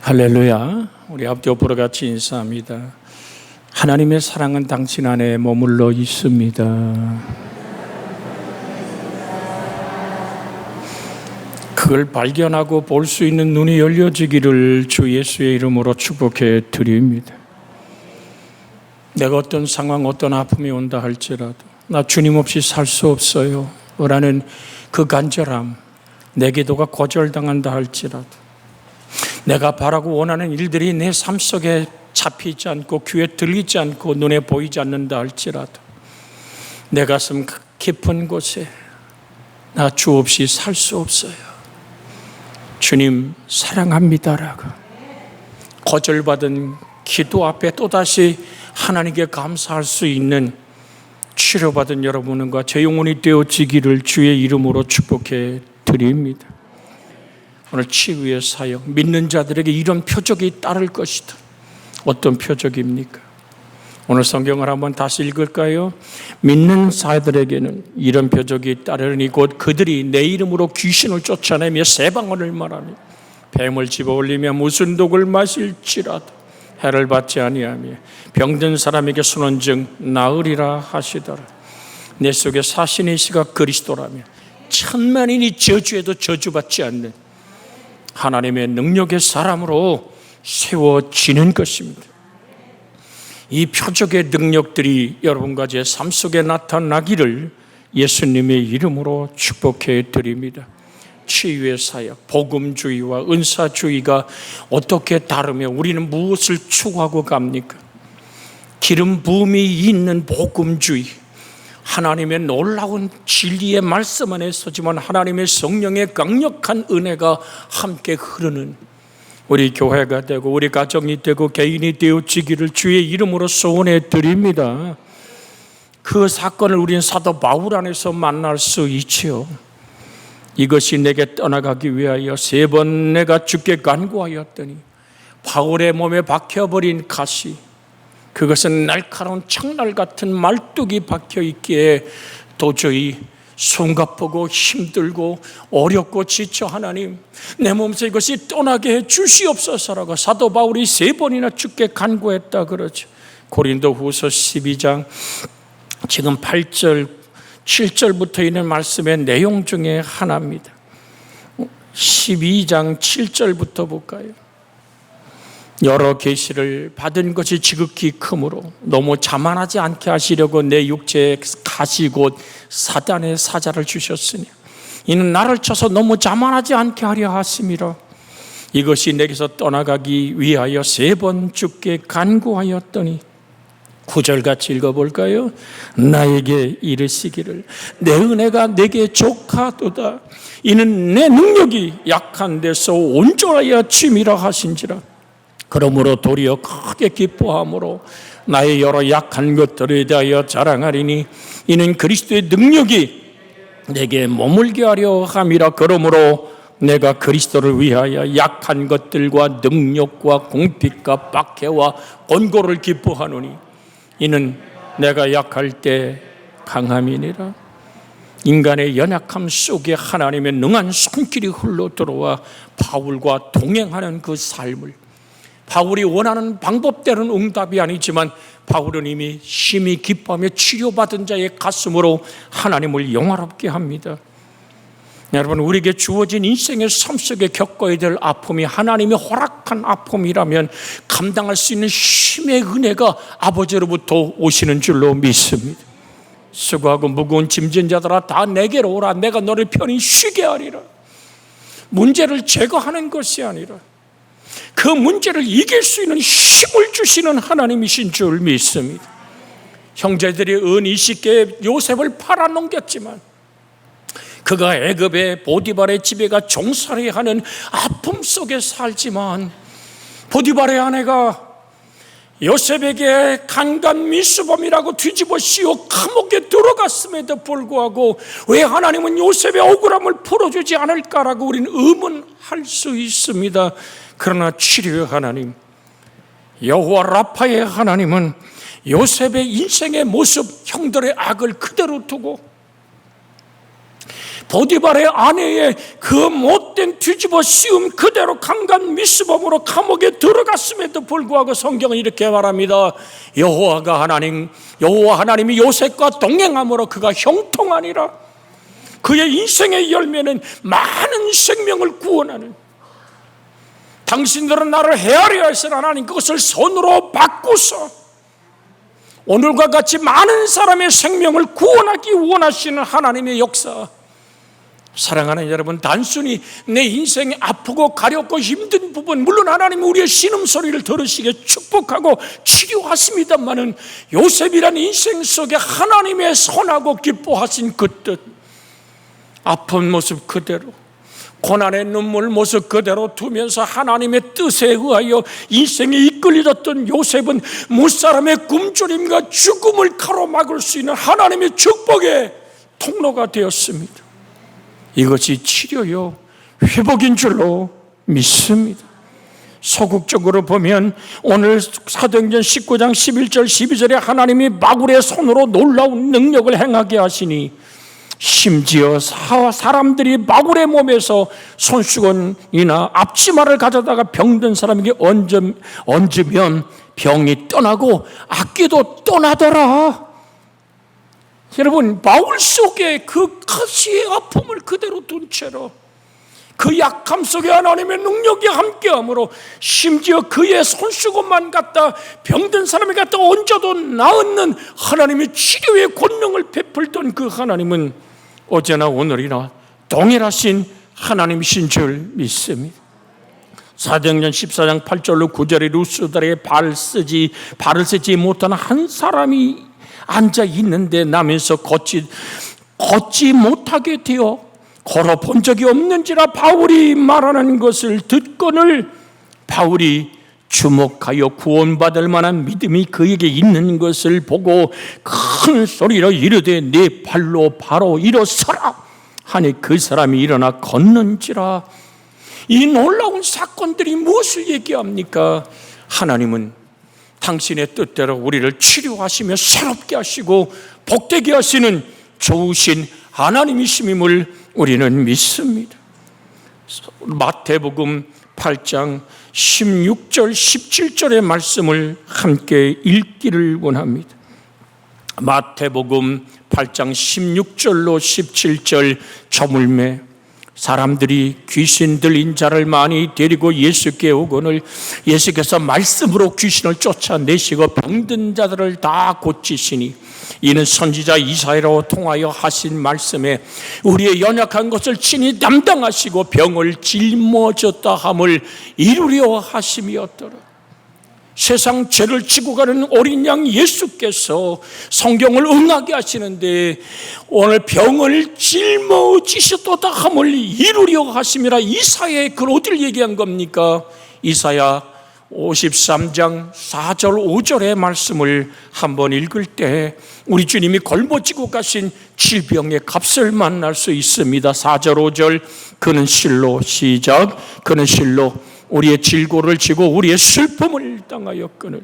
할렐루야. 우리 앞뒤 옆으로 같이 인사합니다. 하나님의 사랑은 당신 안에 머물러 있습니다. 그걸 발견하고 볼 수 있는 눈이 열려지기를 주 예수의 이름으로 축복해 드립니다. 내가 어떤 상황, 어떤 아픔이 온다 할지라도 나 주님 없이 살 수 없어요 라는 그 간절함, 내 기도가 거절당한다 할지라도 내가 바라고 원하는 일들이 내 삶 속에 잡히지 않고 귀에 들리지 않고 눈에 보이지 않는다 할지라도 내 가슴 깊은 곳에 나 주 없이 살 수 없어요, 주님 사랑합니다라고 거절받은 기도 앞에 또다시 하나님께 감사할 수 있는 치료받은 여러분과 제 영혼이 되어지기를 주의 이름으로 축복해 드립니다. 오늘 치유의 사역, 믿는 자들에게 이런 표적이 따를 것이다. 어떤 표적입니까? 오늘 성경을 한번 다시 읽을까요? 믿는 자들에게는 이런 표적이 따르니 곧 그들이 내 이름으로 귀신을 쫓아내며 새 방언을 말하며 뱀을 집어올리며 무슨 독을 마실지라도 해를 받지 아니하며 병든 사람에게 선언증 나으리라 하시더라. 내 속에 사신의 시가 그리스도라며 천만인이 저주해도 저주받지 않는 하나님의 능력의 사람으로 세워지는 것입니다. 이 표적의 능력들이 여러분과 제 삶 속에 나타나기를 예수님의 이름으로 축복해 드립니다. 치유의 사역, 복음주의와 은사주의가 어떻게 다르며 우리는 무엇을 추구하고 갑니까? 기름 부음이 있는 복음주의, 하나님의 놀라운 진리의 말씀 안에 서지만 하나님의 성령의 강력한 은혜가 함께 흐르는 우리 교회가 되고 우리 가정이 되고 개인이 되어지기를 주의 이름으로 소원해 드립니다. 그 사건을 우리는 사도 바울 안에서 만날 수 있지요. 이것이 내게 떠나가기 위하여 3번 내가 주께 간구하였더니 바울의 몸에 박혀버린 가시, 그것은 날카로운 창날 같은 말뚝이 박혀 있기에 도저히 숨가쁘고 힘들고 어렵고 지쳐 하나님 내 몸에서 이것이 떠나게 해 주시옵소서라고 사도 바울이 3번이나 주께 간구했다 그러죠. 고린도후서 12장 지금 8절 7절부터 있는 말씀의 내용 중에 하나입니다. 12장 7절부터 볼까요? 여러 계시를 받은 것이 지극히 크므로 너무 자만하지 않게 하시려고 내 육체에 가시 곧 사단의 사자를 주셨으니 이는 나를 쳐서 너무 자만하지 않게 하려 하심이라. 이것이 내게서 떠나가기 위하여 3번 주께 간구하였더니 9절 같이 읽어볼까요? 나에게 이르시기를 내 은혜가 내게 족하도다. 이는 내 능력이 약한 데서 온전하여 침이라 하신지라. 그러므로 도리어 크게 기뻐함으로 나의 여러 약한 것들에 대하여 자랑하리니 이는 그리스도의 능력이 내게 머물게 하려 함이라. 그러므로 내가 그리스도를 위하여 약한 것들과 능력과 공핍과 박해와 권고를 기뻐하노니 이는 내가 약할 때 강함이니라. 인간의 연약함 속에 하나님의 능한 손길이 흘러 들어와 바울과 동행하는 그 삶을, 바울이 원하는 방법대로는 응답이 아니지만 바울은 이미 심히 기뻐하며 치료받은 자의 가슴으로 하나님을 영화롭게 합니다. 여러분, 우리에게 주어진 인생의 삶 속에 겪어야 될 아픔이 하나님이 허락한 아픔이라면 감당할 수 있는 힘의 은혜가 아버지로부터 오시는 줄로 믿습니다. 수고하고 무거운 짐진 자들아 다 내게로 오라. 내가 너를 편히 쉬게 하리라. 문제를 제거하는 것이 아니라 그 문제를 이길 수 있는 힘을 주시는 하나님이신 줄 믿습니다. 형제들이 은 20개의 요셉을 팔아넘겼지만 그가 애굽의 보디발의 집에 가 종살이 하는 아픔 속에 살지만 보디발의 아내가 요셉에게 간간미수범이라고 뒤집어 씌워 감옥에 들어갔음에도 불구하고 왜 하나님은 요셉의 억울함을 풀어주지 않을까라고 우리는 의문할 수 있습니다. 그러나 치료의 하나님, 여호와 라파의 하나님은 요셉의 인생의 모습, 형들의 악을 그대로 두고 보디발의 아내의 그 못 못된 뒤집어 씌움 그대로 강간 미수범으로 감옥에 들어갔음에도 불구하고 성경은 이렇게 말합니다. 여호와 하나님이 요셉과 동행함으로 그가 형통하니라. 그의 인생의 열매는 많은 생명을 구원하는, 당신들은 나를 헤아려 하시는 하나님 그것을 손으로 바꾸서 오늘과 같이 많은 사람의 생명을 구원하기 원하시는 하나님의 역사. 사랑하는 여러분, 단순히 내 인생이 아프고 가렵고 힘든 부분, 물론 하나님이 우리의 신음소리를 들으시게 축복하고 치료하십니다마는 요셉이라는 인생 속에 하나님의 선하고 기뻐하신 그 뜻, 아픈 모습 그대로, 고난의 눈물 모습 그대로 두면서 하나님의 뜻에 의하여 인생에 이끌려졌던 요셉은 무사람의 굶주림과 죽음을 가로막을 수 있는 하나님의 축복의 통로가 되었습니다. 이것이 치료요 회복인 줄로 믿습니다. 소극적으로 보면 오늘 사도행전 19장 11절 12절에 하나님이 마굴의 손으로 놀라운 능력을 행하게 하시니 심지어 사람들이 마굴의 몸에서 손수건이나 앞치마를 가져다가 병든 사람에게 얹으면 병이 떠나고 악귀도 떠나더라. 여러분, 마울 속에 그 가시의 아픔을 그대로 둔 채로 그 약함 속에 하나님의 능력이 함께함으로 심지어 그의 손수건만 갖다 병든 사람이 갖다 얹어도 나았는 하나님의 치료의 권능을 베풀던 그 하나님은 어제나 오늘이나 동일하신 하나님이신 줄 믿습니다. 사도행전 14장 8절로 9절에 루스드라의 발을 쓰지 못하는 한 사람이 앉아 있는데 나면서 걷지 못하게 되어 걸어 본 적이 없는지라 바울이 말하는 것을 듣거늘 바울이 주목하여 구원받을 만한 믿음이 그에게 있는 것을 보고 큰 소리로 이르되 네 발로 바로 일어서라 하니 그 사람이 일어나 걷는지라. 이 놀라운 사건들이 무엇을 얘기합니까? 하나님은 당신의 뜻대로 우리를 치료하시며 새롭게 하시고 복되게 하시는 좋으신 하나님이심을 우리는 믿습니다. 마태복음 8장 16절 17절의 말씀을 함께 읽기를 원합니다. 마태복음 8장 16절로 17절 저물매 사람들이 귀신 들린 자를 많이 데리고 예수께 오거늘 예수께서 말씀으로 귀신을 쫓아내시고 병든 자들을 다 고치시니 이는 선지자 이사야로 통하여 하신 말씀에 우리의 연약한 것을 친히 담당하시고 병을 짊어졌다 함을 이루려 하심이었더라. 세상 죄를 지고 가는 어린 양 예수께서 성경을 응하게 하시는데 오늘 병을 짊어지셨다 함을 이루려 하심이라. 이사야의 글 어디를 얘기한 겁니까? 이사야 53장 4절 5절의 말씀을 한번 읽을 때 우리 주님이 걸머지고 가신 질병의 값을 만날 수 있습니다. 4절 5절 그는 실로 시작 그는 실로 우리의 질고를 지고 우리의 슬픔을 당하였거늘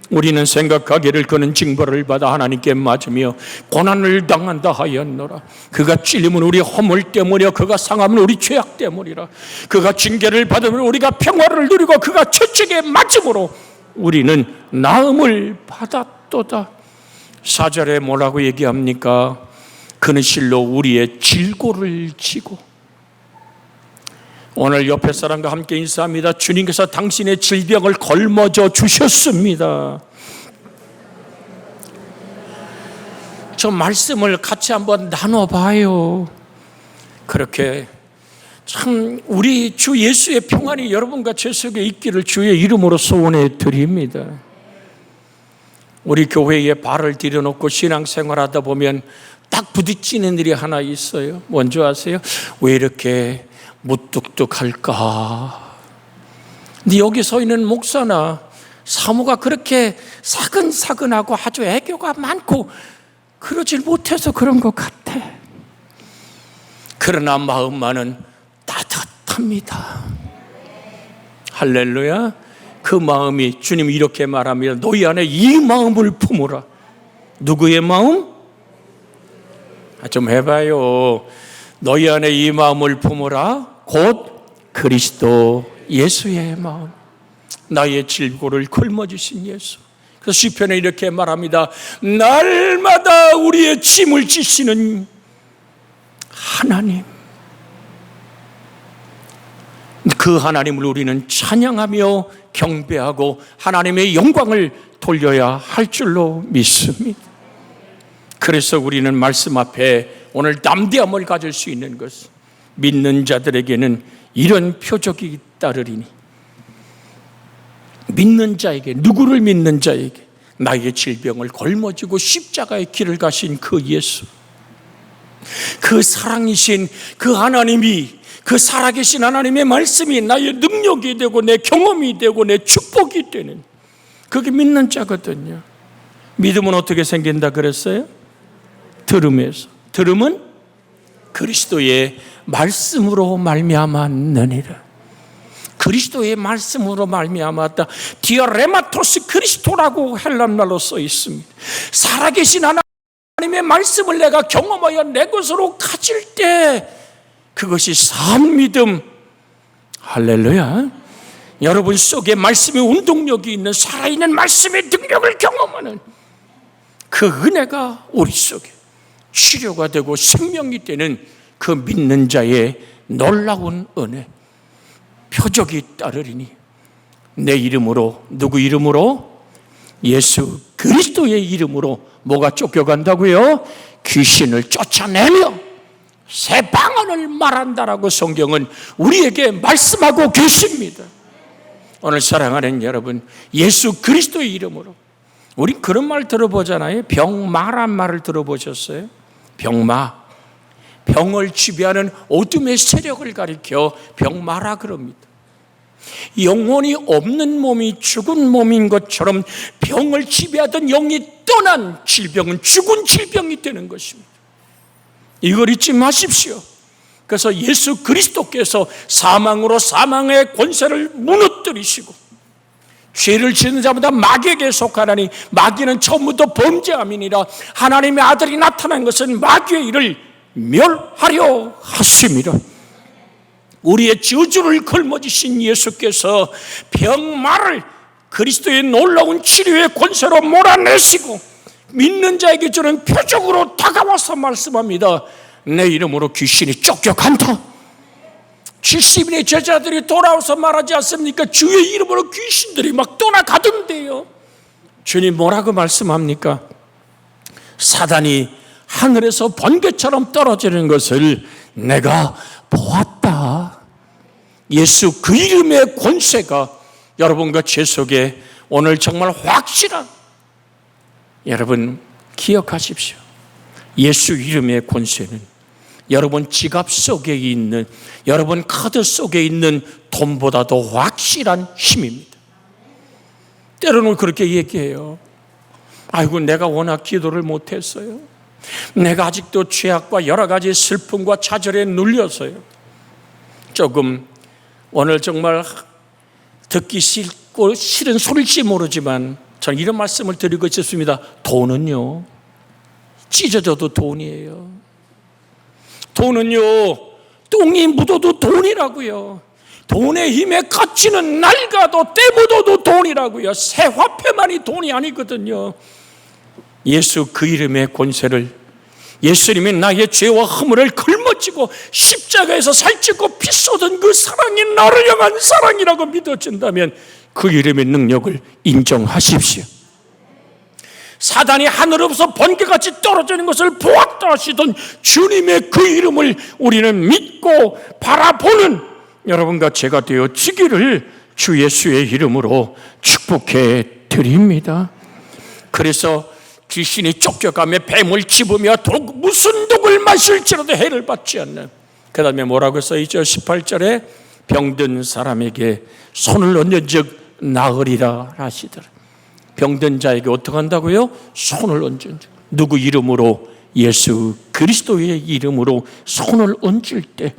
우리는 생각하기를 그는 징벌을 받아 하나님께 맞으며 고난을 당한다 하였노라. 그가 찔림은 우리 허물 때문이요 그가 상함은 우리 죄악 때문이라. 그가 징계를 받으면 우리가 평화를 누리고 그가 채찍에 맞음으로 우리는 나음을 받았도다. 4절에 뭐라고 얘기합니까? 그는 실로 우리의 질고를 지고. 오늘 옆에 사람과 함께 인사합니다. 주님께서 당신의 질병을 걸머져 주셨습니다. 저 말씀을 같이 한번 나눠봐요. 그렇게 참 우리 주 예수의 평안이 여러분과 제 속에 있기를 주의 이름으로 소원해 드립니다. 우리 교회에 발을 들여놓고 신앙생활하다 보면 딱 부딪히는 일이 하나 있어요. 뭔지 아세요? 왜 이렇게 무뚝뚝할까? 근데 여기 서 있는 목사나 사모가 그렇게 사근사근하고 아주 애교가 많고 그러질 못해서 그런 것 같아. 그러나 마음만은 따뜻합니다. 할렐루야. 그 마음이 주님이 이렇게 말합니다. 너희 안에 이 마음을 품으라. 누구의 마음? 좀 해봐요. 너희 안에 이 마음을 품으라. 곧 그리스도 예수의 마음. 나의 질고를 걸머주신 예수. 그래서 시편에 이렇게 말합니다. 날마다 우리의 짐을 지시는 하나님. 그 하나님을 우리는 찬양하며 경배하고 하나님의 영광을 돌려야 할 줄로 믿습니다. 그래서 우리는 말씀 앞에 오늘 담대함을 가질 수 있는 것은 믿는 자들에게는 이런 표적이 따르리니, 믿는 자에게, 누구를 믿는 자에게 나의 질병을 걸머지고 십자가의 길을 가신 그 예수, 그 사랑이신 그 하나님이, 그 살아계신 하나님의 말씀이 나의 능력이 되고 내 경험이 되고 내 축복이 되는, 그게 믿는 자거든요. 믿음은 어떻게 생긴다 그랬어요? 들음에서. 들음은 그리스도의 말씀으로 말미암았느니라. 그리스도의 말씀으로 말미암았다. 디아레마토스 그리스도라고 헬란말로 써 있습니다. 살아계신 하나님의 말씀을 내가 경험하여 내 것으로 가질 때 그것이 산 믿음. 할렐루야. 여러분 속에 말씀의 운동력이 있는 살아있는 말씀의 능력을 경험하는 그 은혜가 우리 속에 치료가 되고 생명이 되는 그 믿는 자의 놀라운 은혜, 표적이 따르리니 내 이름으로, 누구 이름으로? 예수 그리스도의 이름으로 뭐가 쫓겨간다고요? 귀신을 쫓아내며 새 방언을 말한다라고 성경은 우리에게 말씀하고 계십니다. 오늘 사랑하는 여러분, 예수 그리스도의 이름으로. 우린 그런 말 들어보잖아요. 병마란 말을 들어보셨어요? 병마, 병을 지배하는 어둠의 세력을 가리켜 병마라 그럽니다. 영혼이 없는 몸이 죽은 몸인 것처럼 병을 지배하던 영이 떠난 질병은 죽은 질병이 되는 것입니다. 이걸 잊지 마십시오. 그래서 예수 그리스도께서 사망으로 사망의 권세를 무너뜨리시고 죄를 짓는 자마다 마귀에게 속하나니 마귀는 처음부터 범죄함이니라. 하나님의 아들이 나타난 것은 마귀의 일을 멸하려 하심이라. 우리의 저주를 걸머지신 예수께서 병마를 그리스도의 놀라운 치료의 권세로 몰아내시고 믿는 자에게 주는 표적으로 다가와서 말씀합니다. 내 이름으로 귀신이 쫓겨간다. 70인의 제자들이 돌아와서 말하지 않습니까? 주의 이름으로 귀신들이 막 떠나가던데요. 주님 뭐라고 말씀합니까? 사단이 하늘에서 번개처럼 떨어지는 것을 내가 보았다. 예수 그 이름의 권세가 여러분과 제 속에 오늘 정말 확실한, 여러분 기억하십시오. 예수 이름의 권세는 여러분 지갑 속에 있는, 여러분 카드 속에 있는 돈보다도 확실한 힘입니다. 때로는 그렇게 얘기해요. 아이고 내가 워낙 기도를 못했어요. 내가 아직도 죄악과 여러 가지 슬픔과 좌절에 눌려서요. 조금 오늘 정말 듣기 싫고 싫은 소리일지 모르지만 저는 이런 말씀을 드리고 싶습니다. 돈은요, 찢어져도 돈이에요. 돈은요, 똥이 묻어도 돈이라고요. 돈의 힘의 가치는 낡아도 때 묻어도 돈이라고요. 새 화폐만이 돈이 아니거든요. 예수 그 이름의 권세를, 예수님이 나의 죄와 허물을 걸머지고 십자가에서 살찌고 피 쏟은 그 사랑이 나를 향한 사랑이라고 믿어진다면 그 이름의 능력을 인정하십시오. 사단이 하늘에서 번개같이 떨어지는 것을 보았다 하시던 주님의 그 이름을 우리는 믿고 바라보는 여러분과 제가 되어지기를 주 예수의 이름으로 축복해 드립니다. 그래서 귀신이 쫓겨가며 뱀을 집으며 무슨 독을 마실지라도 해를 받지 않는, 그 다음에 뭐라고 써있죠? 18절에 병든 사람에게 손을 얹은 즉 나으리라 하시더라. 병든 자에게 어떻게 한다고요? 손을 얹은 즉, 누구 이름으로? 예수 그리스도의 이름으로 손을 얹을 때,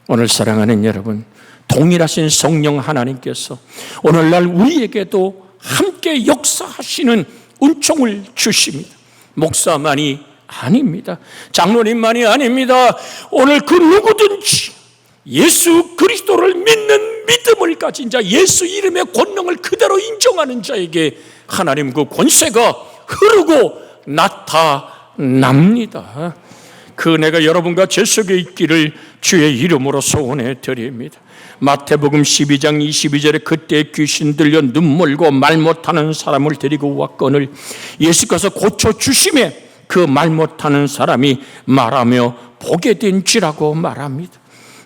오늘 사랑하는 여러분, 동일하신 성령 하나님께서 오늘날 우리에게도 함께 역사하시는 은총을 주십니다. 목사만이 아닙니다. 장로님만이 아닙니다. 오늘 그 누구든지 예수 그리스도를 믿는 믿음을 가진 자, 예수 이름의 권능을 그대로 인정하는 자에게 하나님 그 권세가 흐르고 나타납니다. 그 은혜가 여러분과 제 속에 있기를 주의 이름으로 소원해 드립니다. 마태복음 12장 22절에 그때 귀신 들려 눈물고 말 못하는 사람을 데리고 왔거늘 예수께서 고쳐주심에 그 말 못하는 사람이 말하며 보게 된지라고 말합니다.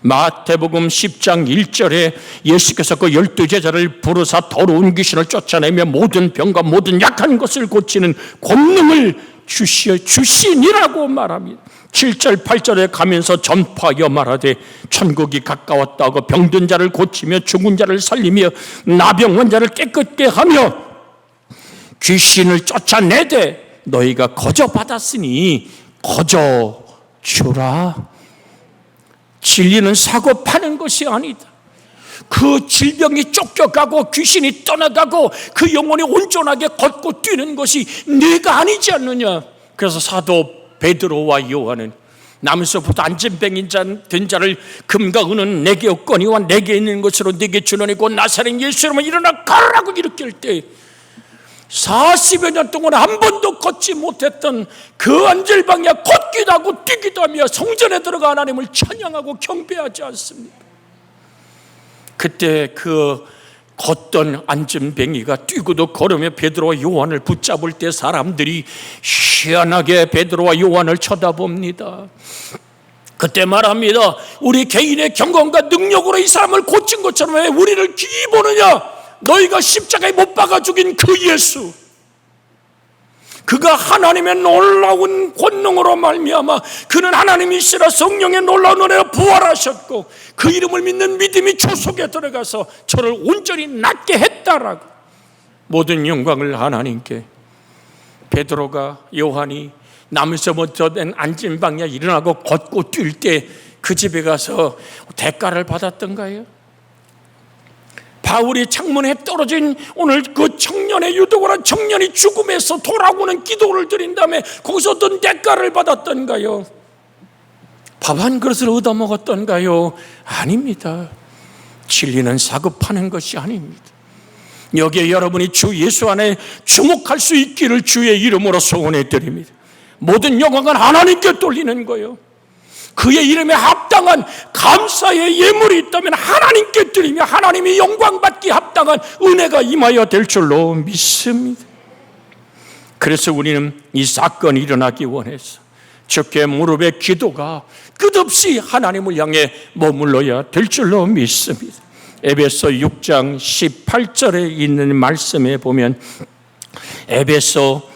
마태복음 10장 1절에 예수께서 그 12제자를 부르사 더러운 귀신을 쫓아내며 모든 병과 모든 약한 것을 고치는 권능을 주시니라고 말합니다. 7절 8절에 가면서 전파하여 말하되 천국이 가까웠다고 병든 자를 고치며 죽은 자를 살리며 나병 환자를 깨끗게 하며 귀신을 쫓아내되 너희가 거저 받았으니 거저 주라. 진리는 사고 파는 것이 아니다. 그 질병이 쫓겨가고 귀신이 떠나가고 그 영혼이 온전하게 걷고 뛰는 것이 네가 아니지 않느냐. 그래서 사도 베드로와 요한은 남에서부터 안진병인 된 자를 금과 은은 내게 없거니와 내게 있는 것으로 네게 주노니 곧 나사렛 예수 이름으로 일어나 가라고 일으킬 때 40여 년 동안 한 번도 걷지 못했던 그 안질방이야 걷기도 하고 뛰기도 하며 성전에 들어가 하나님을 찬양하고 경배하지 않습니까? 그때 그 걷던 안진뱅이가 뛰고도 걸으며 베드로와 요한을 붙잡을 때 사람들이 희한하게 베드로와 요한을 쳐다봅니다. 그때 말합니다. 우리 개인의 경건과 능력으로 이 사람을 고친 것처럼 왜 우리를 기이 보느냐? 너희가 십자가에 못 박아 죽인 그 예수, 그가 하나님의 놀라운 권능으로 말미암아 그는 하나님이시라 성령의 놀라운 은혜로 부활하셨고 그 이름을 믿는 믿음이 주 속에 들어가서 저를 온전히 낫게 했다라고. 모든 영광을 하나님께. 베드로가 요한이 남에서부터 된 안진방야 일어나고 걷고 뛸 때 그 집에 가서 대가를 받았던가요? 바울이 창문에 떨어진 오늘 그 청년의 유도고란 청년이 죽음에서 돌아오는 기도를 드린 다음에 거기서 어떤 대가를 받았던가요? 밥 한 그릇을 얻어먹었던가요? 아닙니다. 진리는 사급하는 것이 아닙니다. 여기에 여러분이 주 예수 안에 주목할 수 있기를 주의 이름으로 소원해 드립니다. 모든 영광은 하나님께 돌리는 거예요. 그의 이름에 합당한 감사의 예물이 있다면 하나님께 드리며 하나님이 영광받기 합당한 은혜가 임하여 될 줄로 믿습니다. 그래서 우리는 이 사건이 일어나기 원해서 주께 무릎의 기도가 끝없이 하나님을 향해 머물러야 될 줄로 믿습니다. 에베소 6장 18절에 있는 말씀에 보면 에베소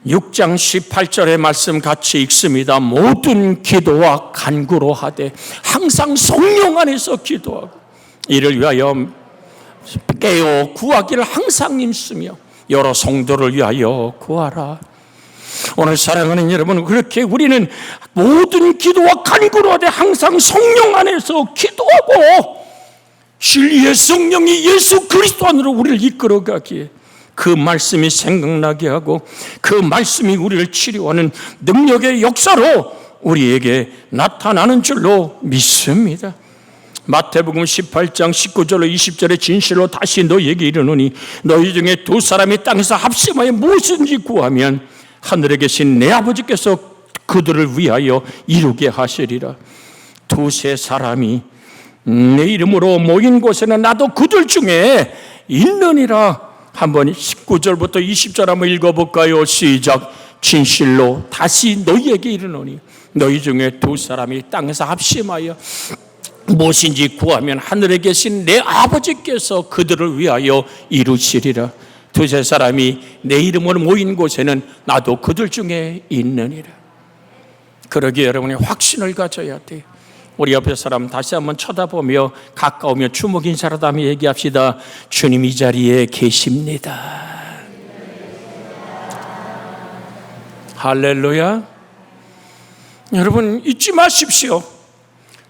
6장 18절의 말씀 같이 읽습니다. 모든 기도와 간구로 하되 항상 성령 안에서 기도하고 이를 위하여 깨어 구하기를 항상 힘쓰며 여러 성도를 위하여 구하라. 오늘 사랑하는 여러분, 그렇게 우리는 모든 기도와 간구로 하되 항상 성령 안에서 기도하고 진리의 성령이 예수 그리스도 안으로 우리를 이끌어가기에 그 말씀이 생각나게 하고 그 말씀이 우리를 치료하는 능력의 역사로 우리에게 나타나는 줄로 믿습니다. 마태복음 18장 19절로 20절에 진실로 다시 너희에게 이르노니 너희 중에 두 사람이 땅에서 합심하여 무엇인지 구하면 하늘에 계신 내 아버지께서 그들을 위하여 이루게 하시리라. 두세 사람이 내 이름으로 모인 곳에는 나도 그들 중에 있느니라. 한번 19절부터 20절 한번 읽어볼까요? 시작. 진실로 다시 너희에게 이르노니 너희 중에 두 사람이 땅에서 합심하여 무엇인지 구하면 하늘에 계신 내 아버지께서 그들을 위하여 이루시리라. 두세 사람이 내 이름으로 모인 곳에는 나도 그들 중에 있느니라. 그러기에 여러분이 확신을 가져야 돼요. 우리 옆에 사람 다시 한번 쳐다보며 가까우며 주먹 인사라다며 얘기합시다. 주님 이 자리에 계십니다. 할렐루야. 여러분 잊지 마십시오.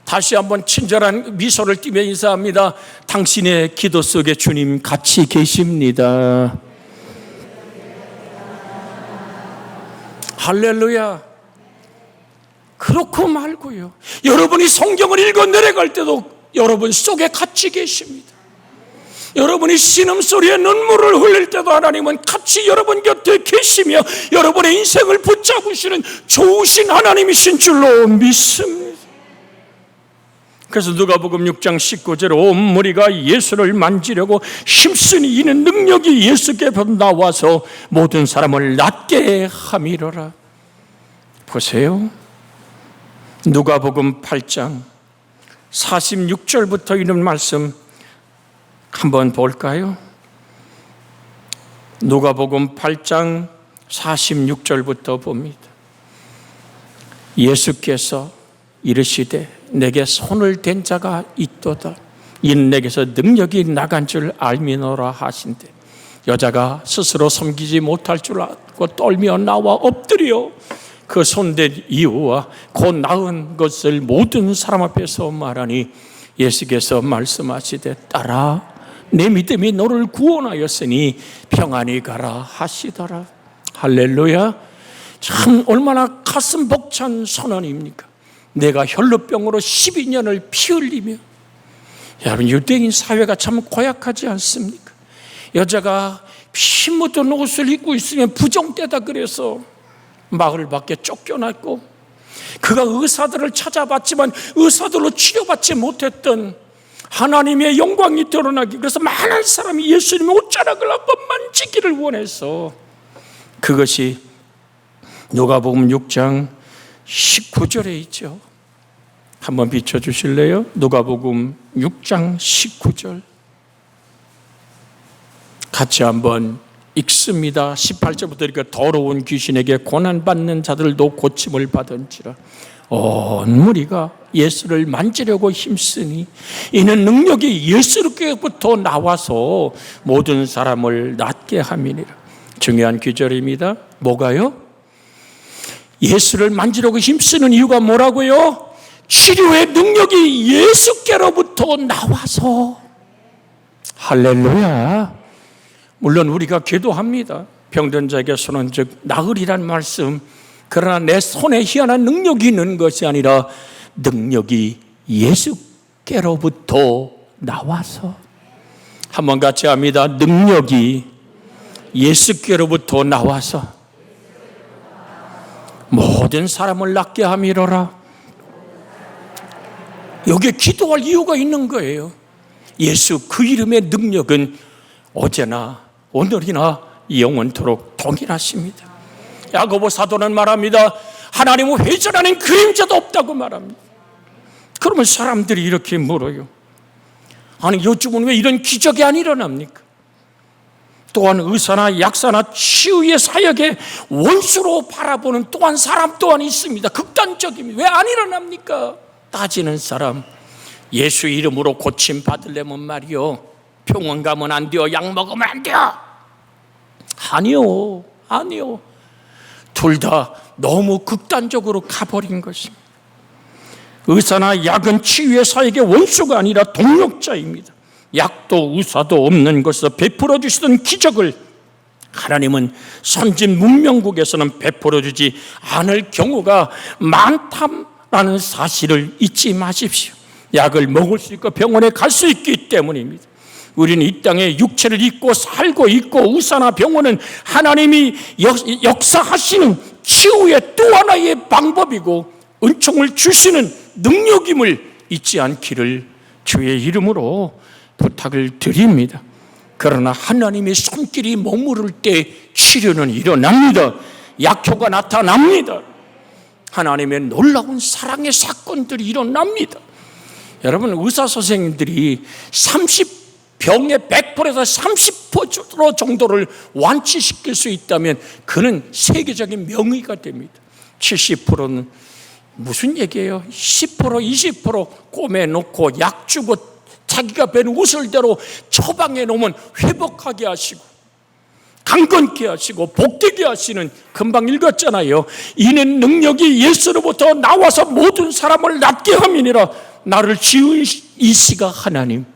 다시 한번 친절한 미소를 띠며 인사합니다. 당신의 기도 속에 주님 같이 계십니다. 할렐루야. 그렇고 말고요. 여러분이 성경을 읽어 내려갈 때도 여러분 속에 같이 계십니다. 여러분이 신음소리에 눈물을 흘릴 때도 하나님은 같이 여러분 곁에 계시며 여러분의 인생을 붙잡으시는 좋으신 하나님이신 줄로 믿습니다. 그래서 누가복음 6장 19절에 온 무리가 예수를 만지려고 힘쓰니 이는 능력이 예수께서 나와서 모든 사람을 낫게 함이로라. 보세요. 누가복음 8장 46절부터 이런 말씀 한번 볼까요? 누가복음 8장 46절부터 봅니다. 예수께서 이르시되 내게 손을 댄 자가 있도다. 이는 내게서 능력이 나간 줄 알미노라 하신대. 여자가 스스로 섬기지 못할 줄 알고 떨며 나와 엎드려 그 손댄 이유와 곧 나은 것을 모든 사람 앞에서 말하니 예수께서 말씀하시되 딸아 내 믿음이 너를 구원하였으니 평안히 가라 하시더라. 할렐루야. 참 얼마나 가슴 벅찬 선언입니까? 내가 혈루병으로 12년을 피 흘리며, 여러분 유대인 사회가 참 고약하지 않습니까? 여자가 피 묻은 옷을 입고 있으면 부정되다 그래서 마을 밖에 쫓겨났고, 그가 의사들을 찾아봤지만 의사들로 치료받지 못했던 하나님의 영광이 드러나기, 그래서 많은 사람이 예수님의 옷자락을 한번 만지기를 원해서, 그것이 누가복음 6장 19절에 있죠. 한번 비춰주실래요? 누가복음 6장 19절 같이 한번 읽습니다. 18절부터 이렇게 더러운 귀신에게 고난받는 자들도 고침을 받은지라 온 무리가 예수를 만지려고 힘쓰니 이는 능력이 예수께로부터 나와서 모든 사람을 낫게 함이니라. 중요한 귀절입니다. 뭐가요? 예수를 만지려고 힘쓰는 이유가 뭐라고요? 치료의 능력이 예수께로부터 나와서. 할렐루야. 물론 우리가 기도합니다. 병든 자에게 손은 즉 나으리란 말씀. 그러나 내 손에 희한한 능력이 있는 것이 아니라 능력이 예수께로부터 나와서. 한번 같이 합니다. 능력이 예수께로부터 나와서 모든 사람을 낫게 함이로라. 여기에 기도할 이유가 있는 거예요. 예수 그 이름의 능력은 어제나 오늘이나 영원토록 동일하십니다. 야고보 사도는 말합니다. 하나님은 회전하는 그림자도 없다고 말합니다. 그러면 사람들이 이렇게 물어요. 아니 요즘은 왜 이런 기적이 안 일어납니까? 또한 의사나 약사나 치유의 사역에 원수로 바라보는 또한 사람 또한 있습니다. 극단적입니다. 왜 안 일어납니까? 따지는 사람, 예수 이름으로 고침 받으려면 말이요, 병원 가면 안 돼요, 약 먹으면 안 돼요. 아니요. 둘 다 너무 극단적으로 가버린 것입니다. 의사나 약은 치유의 사역의 원수가 아니라 동력자입니다. 약도 의사도 없는 것에서 베풀어 주시던 기적을 하나님은 선진 문명국에서는 베풀어 주지 않을 경우가 많다라는 사실을 잊지 마십시오. 약을 먹을 수 있고 병원에 갈 수 있기 때문입니다. 우리는 이 땅에 육체를 입고 살고 있고 의사나 병원은 하나님이 역사하시는 치유의 또 하나의 방법이고 은총을 주시는 능력임을 잊지 않기를 주의 이름으로 부탁을 드립니다. 그러나 하나님의 손길이 머무를 때 치료는 일어납니다. 약효가 나타납니다. 하나님의 놀라운 사랑의 사건들이 일어납니다. 여러분 의사 선생님들이 병의 100%에서 30% 정도를 완치시킬 수 있다면 그는 세계적인 명의가 됩니다. 70%는 무슨 얘기예요? 10%, 20% 꼬매놓고 약 주고 자기가 벤 옷을 대로 처방해 놓으면 회복하게 하시고 강건케 하시고 복되게 하시는, 금방 읽었잖아요. 이는 능력이 예수로부터 나와서 모든 사람을 낫게 함이니라. 나를 지은 이시가 하나님,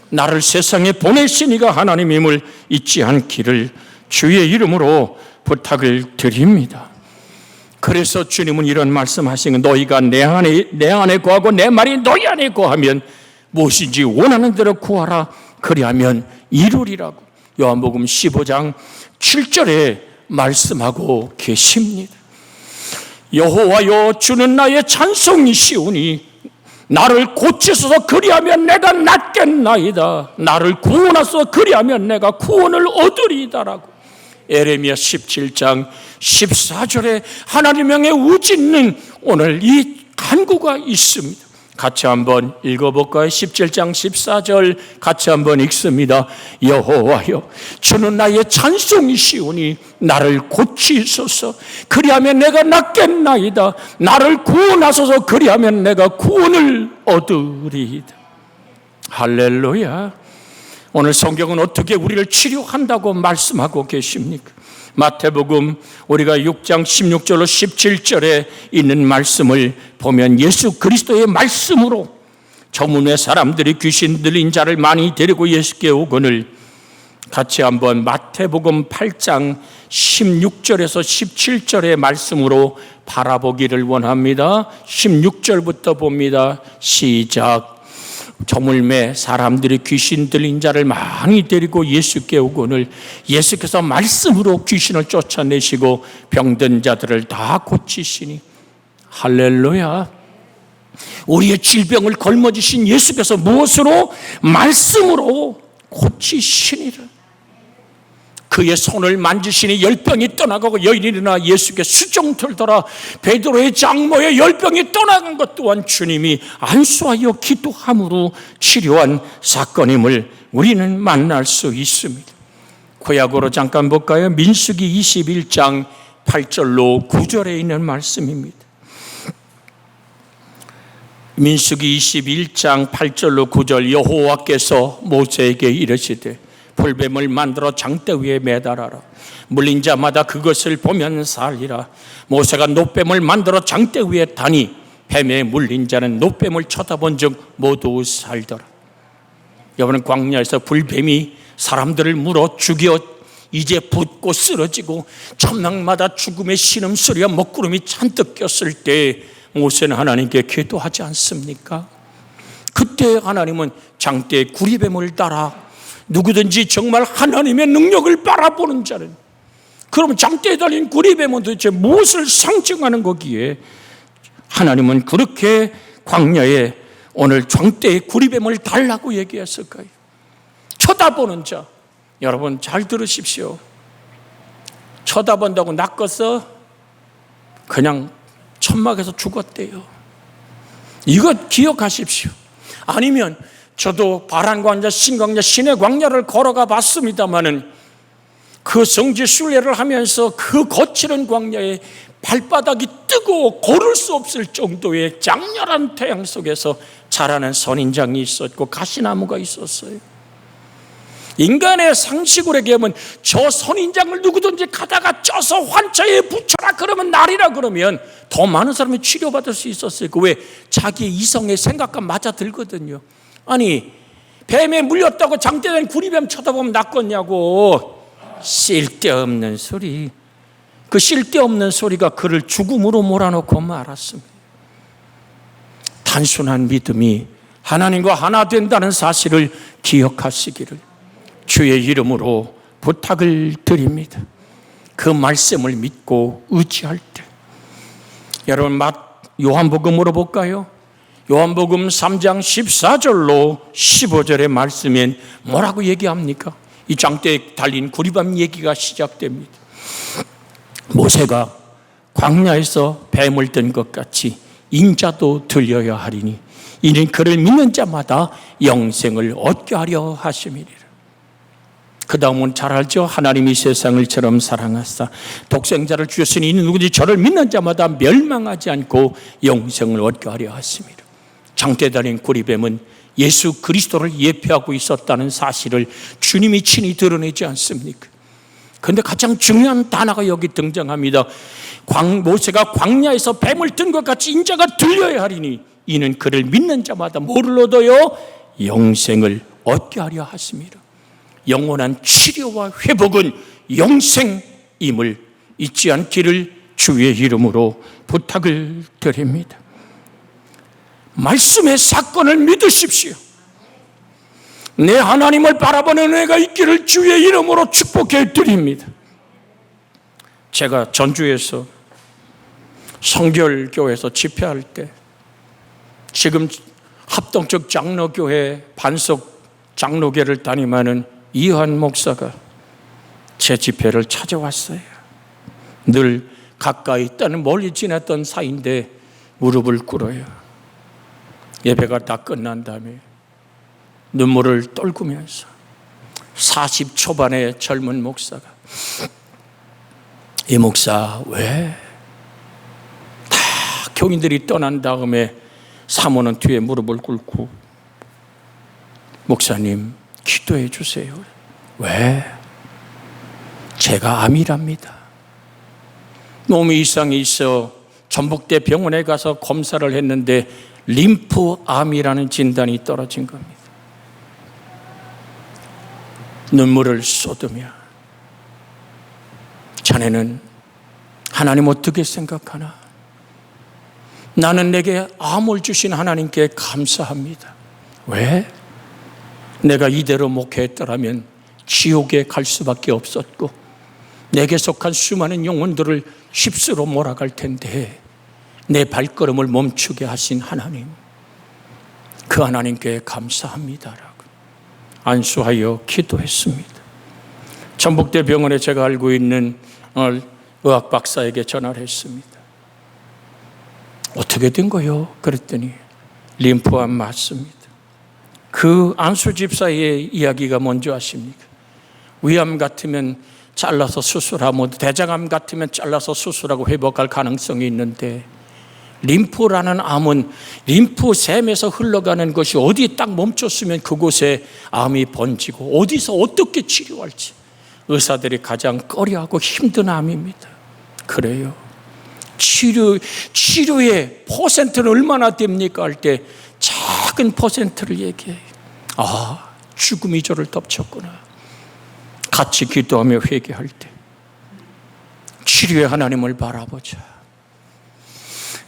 나를 세상에 보내신 이가 하나님임을 잊지 않기를 주의 이름으로 부탁을 드립니다. 그래서 주님은 이런 말씀하시는 거예요. 너희가 내 안에 거하고 내 말이 너희 안에 거하면 무엇인지 원하는 대로 구하라. 그리하면 이루리라고. 요한복음 15장 7절에 말씀하고 계십니다. 여호와여 주는 나의 찬송이시오니 나를 고치소서. 그리하면 내가 낫겠나이다. 나를 구원하소서. 그리하면 내가 구원을 얻으리이다라고. 에레미야 17장 14절에 하나님의 우짓는 오늘 이 간구가 있습니다. 같이 한번 읽어볼까요? 17장 14절 같이 한번 읽습니다. 여호와여 주는 나의 찬송이시오니 나를 고치소서. 그리하면 내가 낫겠나이다. 나를 구원하소서. 그리하면 내가 구원을 얻으리이다. 할렐루야. 오늘 성경은 어떻게 우리를 치료한다고 말씀하고 계십니까? 마태복음 우리가 6장 16절로 17절에 있는 말씀을 보면 예수 그리스도의 말씀으로 저문외 사람들이 귀신 들린 자를 많이 데리고 예수께 오거늘 같이 한번 마태복음 8장 16절에서 17절의 말씀으로 바라보기를 원합니다. 16절부터 봅니다. 시작. 저물매 사람들이 귀신 들린 자를 많이 데리고 예수께 오거늘 예수께서 말씀으로 귀신을 쫓아내시고 병든 자들을 다 고치시니. 할렐루야. 우리의 질병을 걸머지신 예수께서 무엇으로? 말씀으로 고치시니라. 그의 손을 만지시니 열병이 떠나가고 여인이 일어나 예수께 수종 들더라. 베드로의 장모의 열병이 떠나간 것 또한 주님이 안수하여 기도함으로 치료한 사건임을 우리는 만날 수 있습니다. 구약으로 잠깐 볼까요? 민수기 21장 8절로 9절에 있는 말씀입니다. 민수기 21장 8절로 9절. 여호와께서 모세에게 이르시되 풀뱀을 만들어 장대 위에 매달아라. 물린 자마다 그것을 보면 살리라. 모세가 노뱀을 만들어 장대 위에 다니 뱀에 물린 자는 노뱀을 쳐다본 즉 모두 살더라. 여러분, 광야에서 불뱀이 사람들을 물어 죽여 이제 붓고 쓰러지고 천막마다 죽음의 신음소리와 먹구름이 잔뜩 꼈을 때 모세는 하나님께 기도하지 않습니까? 그때 하나님은 장대에 구리뱀을 따라 누구든지 정말 하나님의 능력을 바라보는 자는, 그러면 장대에 달린 구리뱀은 도대체 무엇을 상징하는 거기에 하나님은 그렇게 광야에 오늘 장대에 구리뱀을 달라고 얘기했을까요? 쳐다보는 자. 여러분 잘 들으십시오. 쳐다본다고 낚아서 그냥 천막에서 죽었대요. 이거 기억하십시오. 아니면 저도 바란광야, 신광야, 신의 광야를 걸어가 봤습니다마는 그 성지 순례를 하면서 그 거칠은 광야에 발바닥이 뜨거워 걸을 수 없을 정도의 장렬한 태양 속에서 자라는 선인장이 있었고 가시나무가 있었어요. 인간의 상식으로 얘기하면 저 선인장을 누구든지 가다가 쪄서 환자에 붙여라 그러면 날이라 그러면 더 많은 사람이 치료받을 수 있었어요. 왜? 자기 이성의 생각과 맞아 들거든요. 아니, 뱀에 물렸다고 장대된 구리뱀 쳐다보면 낫겠냐고. 쓸데없는 소리. 그 쓸데없는 소리가 그를 죽음으로 몰아넣고 말았습니다. 단순한 믿음이 하나님과 하나 된다는 사실을 기억하시기를 주의 이름으로 부탁을 드립니다. 그 말씀을 믿고 의지할 때. 여러분, 요한복음으로 볼까요? 요한복음 3장 14절로 15절의 말씀엔 뭐라고 얘기합니까? 이 장대에 달린 구리뱀 얘기가 시작됩니다. 모세가 광야에서 뱀을 든 것 같이 인자도 들려야 하리니 이는 그를 믿는 자마다 영생을 얻게 하려 하심이니라. 그 다음은 잘 알죠? 하나님이 세상을 처럼 사랑하사 독생자를 주셨으니 이는 누구든지 저를 믿는 자마다 멸망하지 않고 영생을 얻게 하려 하심이라. 장대에 달린 구리뱀은 예수 그리스도를 예표하고 있었다는 사실을 주님이 친히 드러내지 않습니까? 그런데 가장 중요한 단어가 여기 등장합니다. 모세가 광야에서 뱀을 든 것 같이 인자가 들려야 하리니 이는 그를 믿는 자마다 뭐를 얻어요? 영생을 얻게 하려 하심이라. 영원한 치료와 회복은 영생임을 잊지 않기를 주의 이름으로 부탁을 드립니다. 말씀의 사건을 믿으십시오. 내 하나님을 바라보는 은혜가 있기를 주의 이름으로 축복해 드립니다. 제가 전주에서 성결교회에서 집회할 때 지금 합동적 장로교회 반석 장로교를 담임하는 이한 목사가 제 집회를 찾아왔어요. 늘 가까이 있다는 멀리 지냈던 사이인데 무릎을 꿇어요. 예배가 다 끝난 다음에 눈물을 떨구면서 40 초반의 젊은 목사가 이 목사 왜? 다 교인들이 떠난 다음에 사모는 뒤에 무릎을 꿇고 목사님 기도해 주세요. 왜? 제가 암이랍니다. 몸에 이상이 있어 전북대 병원에 가서 검사를 했는데 림프암이라는 진단이 떨어진 겁니다. 눈물을 쏟으며 자네는 하나님 어떻게 생각하나? 나는 내게 암을 주신 하나님께 감사합니다. 왜? 내가 이대로 목회했더라면 지옥에 갈 수밖에 없었고 내게 속한 수많은 영혼들을 휩쓸어 몰아갈 텐데 내 발걸음을 멈추게 하신 하나님, 그 하나님께 감사합니다라고 안수하여 기도했습니다. 전북대 병원에 제가 알고 있는 의학 박사에게 전화를 했습니다. 어떻게 된 거요? 그랬더니 림프암 맞습니다. 그 안수 집사의 이야기가 뭔지 아십니까? 위암 같으면 잘라서 수술하고 대장암 같으면 잘라서 수술하고 회복할 가능성이 있는데 림프라는 암은 림프샘에서 흘러가는 것이 어디 딱 멈췄으면 그곳에 암이 번지고 어디서 어떻게 치료할지 의사들이 가장 꺼려하고 힘든 암입니다. 그래요. 치료의 퍼센트는 얼마나 됩니까? 할 때 작은 퍼센트를 얘기해요. 아, 죽음이 저를 덮쳤구나. 같이 기도하며 회개할 때 치료의 하나님을 바라보자.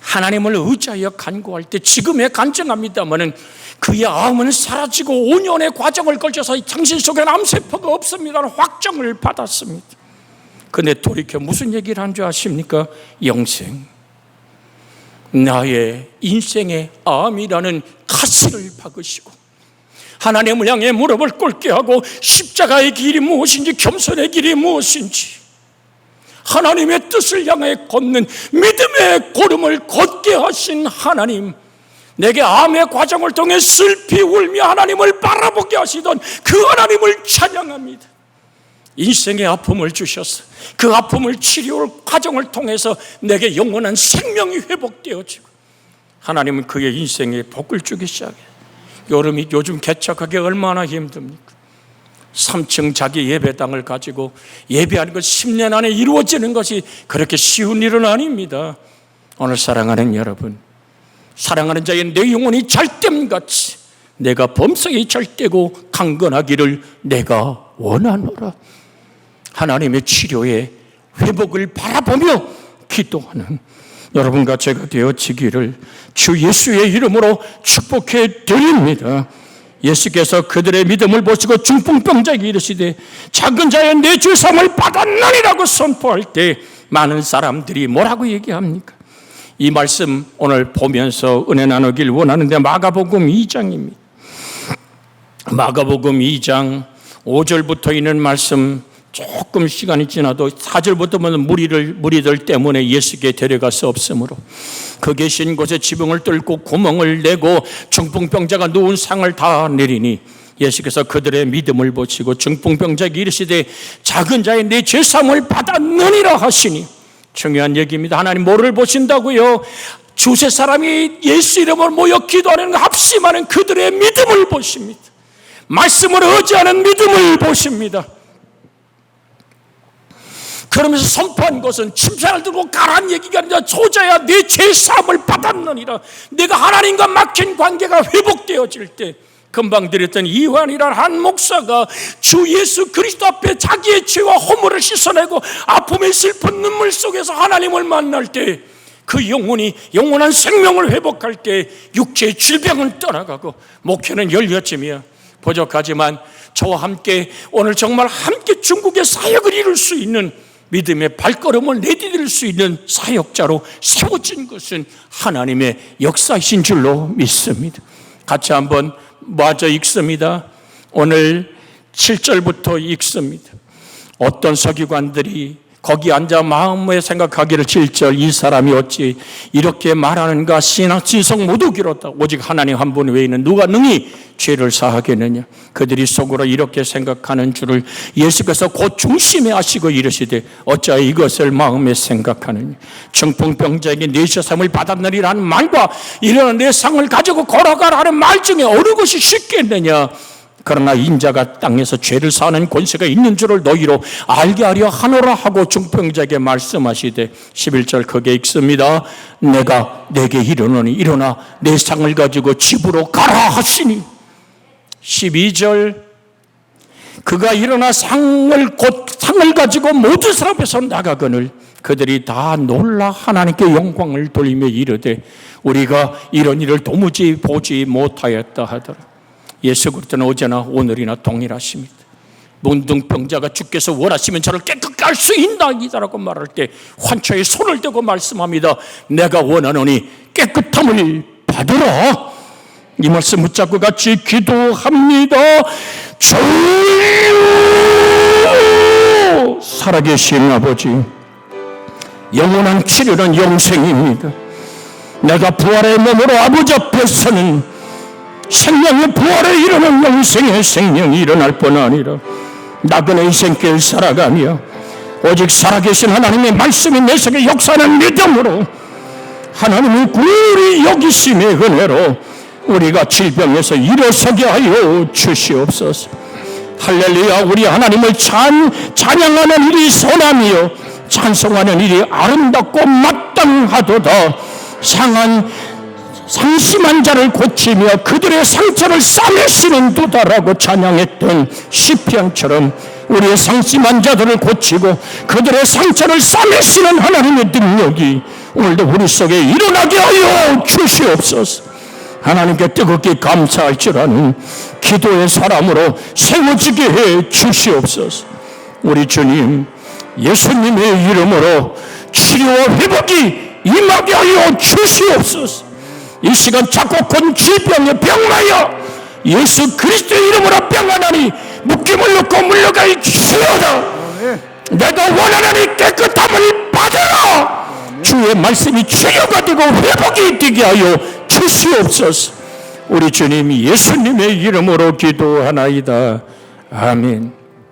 하나님을 의지하여 간구할 때 지금에 간증합니다마는 그의 암은 사라지고 5년의 과정을 걸쳐서 당신 속에는 암세포가 없습니다는 확정을 받았습니다. 근데 돌이켜 무슨 얘기를 한 줄 아십니까? 영생, 나의 인생의 암이라는 가시를 박으시고 하나님을 향해 무릎을 꿇게 하고 십자가의 길이 무엇인지 겸손의 길이 무엇인지 하나님의 뜻을 향해 걷는 믿음의 걸음을 걷게 하신 하나님, 내게 암의 과정을 통해 슬피 울며 하나님을 바라보게 하시던 그 하나님을 찬양합니다. 인생의 아픔을 주셔서 그 아픔을 치료할 과정을 통해서 내게 영원한 생명이 회복되어지고 하나님은 그의 인생에 복을 주기 시작해요. 여름이 요즘 개척하기 얼마나 힘듭니까? 3층 자기 예배당을 가지고 예배하는 것 10년 안에 이루어지는 것이 그렇게 쉬운 일은 아닙니다. 오늘 사랑하는 여러분, 사랑하는 자의 내 영혼이 잘됨같이 내가 범성이 잘되고 강건하기를 내가 원하노라. 하나님의 치료의 회복을 바라보며 기도하는 여러분과 제가 되어지기를 주 예수의 이름으로 축복해 드립니다. 예수께서 그들의 믿음을 보시고 중풍병자에게 이르시되 작은 자의 내 죄사함을 받았느니라고 선포할 때 많은 사람들이 뭐라고 얘기합니까? 이 말씀 오늘 보면서 은혜 나누길 원하는데 마가복음 2장입니다. 마가복음 2장 5절부터 있는 말씀, 조금 시간이 지나도 4절부터 보면 무리들 때문에 예수께 데려갈 수 없으므로 그 계신 곳에 지붕을 뚫고 구멍을 내고 중풍병자가 누운 상을 다 내리니 예수께서 그들의 믿음을 보시고 중풍병자에게 이르시되 작은 자의 내 죄사함을 받았느니라 하시니, 중요한 얘기입니다. 하나님 뭐를 보신다고요? 두세 사람이 예수 이름으로 모여 기도하는 합심하는 그들의 믿음을 보십니다. 말씀을 의지하는 믿음을 보십니다. 그러면서 선포한 것은 침상을 들고 가라는 얘기가 아니라 소자야 내 죄사함을 받았느니라. 내가 하나님과 막힌 관계가 회복되어질 때 금방 드렸던 이완이라는 한 목사가 주 예수 그리스도 앞에 자기의 죄와 허물을 씻어내고 아픔의 슬픈 눈물 속에서 하나님을 만날 때 그 영혼이 영원한 생명을 회복할 때 육체의 질병은 떠나가고 목회는 열렸지며 부족하지만 저와 함께 오늘 정말 함께 중국의 사역을 이룰 수 있는 믿음의 발걸음을 내디딜 수 있는 사역자로 세워진 것은 하나님의 역사이신 줄로 믿습니다. 같이 한번 마저 읽습니다. 오늘 7절부터 읽습니다. 어떤 서기관들이 거기 앉아 마음에 생각하기를 7절 이 사람이 어찌 이렇게 말하는가 신성 모독이로다. 오직 하나님 한 분 외에는 누가 능히 죄를 사하겠느냐. 그들이 속으로 이렇게 생각하는 줄을 예수께서 곧 중심에 아시고 이르시되 어찌하여 이것을 마음에 생각하느냐. 중풍병자에게 네 세상을 받았느니라는 말과 이런 내 상을 가지고 걸어가라는 말 중에 어느 것이 쉽겠느냐. 그러나 인자가 땅에서 죄를 사하는 권세가 있는 줄을 너희로 알게 하려 하노라 하고 중풍자에게 말씀하시되 11절 크게 읽습니다. 내가 내게 이르노니 일어나 내 상을 가지고 집으로 가라 하시니 12절 그가 일어나 상을 가지고 모든 사람 앞에서 나가거늘 그들이 다 놀라 하나님께 영광을 돌리며 이르되 우리가 이런 일을 도무지 보지 못하였다 하더라. 예수 그리스도는 어제나 오늘이나 동일하십니다. 문둥병자가 주께서 원하시면 저를 깨끗게 할 수 있나이다라고 말할 때 환초에 손을 대고 말씀합니다. 내가 원하노니 깨끗함을 받으라. 이 말씀 붙잡고 같이 기도합니다. 주여 살아계신 아버지, 영원한 치료는 영생입니다. 내가 부활의 몸으로 아버지 앞에 서는 생명의 부활에 이르는 영생의 생명이 일어날 뿐 아니라 나그네 인생길 살아가며 오직 살아계신 하나님의 말씀이 내 속에 역사하는 믿음으로 하나님의 구원이 여기심의 은혜로 우리가 질병에서 일어서게 하여 주시옵소서. 할렐루야. 우리 하나님을 찬양하는 일이 선하며 찬송하는 일이 아름답고 마땅하도다. 상심한 자를 고치며 그들의 상처를 싸매시는 도다라고 찬양했던 시편처럼 우리의 상심한 자들을 고치고 그들의 상처를 싸매시는 하나님의 능력이 오늘도 우리 속에 일어나게 하여 주시옵소서. 하나님께 뜨겁게 감사할 줄 아는 기도의 사람으로 세워지게 해 주시옵소서. 우리 주님 예수님의 이름으로 치료와 회복이 임하게 하여 주시옵소서. 이 시간 작곡한 질병에 병나여 예수 그리스도의 이름으로 병하나니 묶임을 놓고 물러갈지어다. 내가 원하나니 깨끗함을 받으라. 주의 말씀이 치료가 되고 회복이 되게 하여 주시옵소서. 우리 주님 예수님의 이름으로 기도하나이다. 아멘.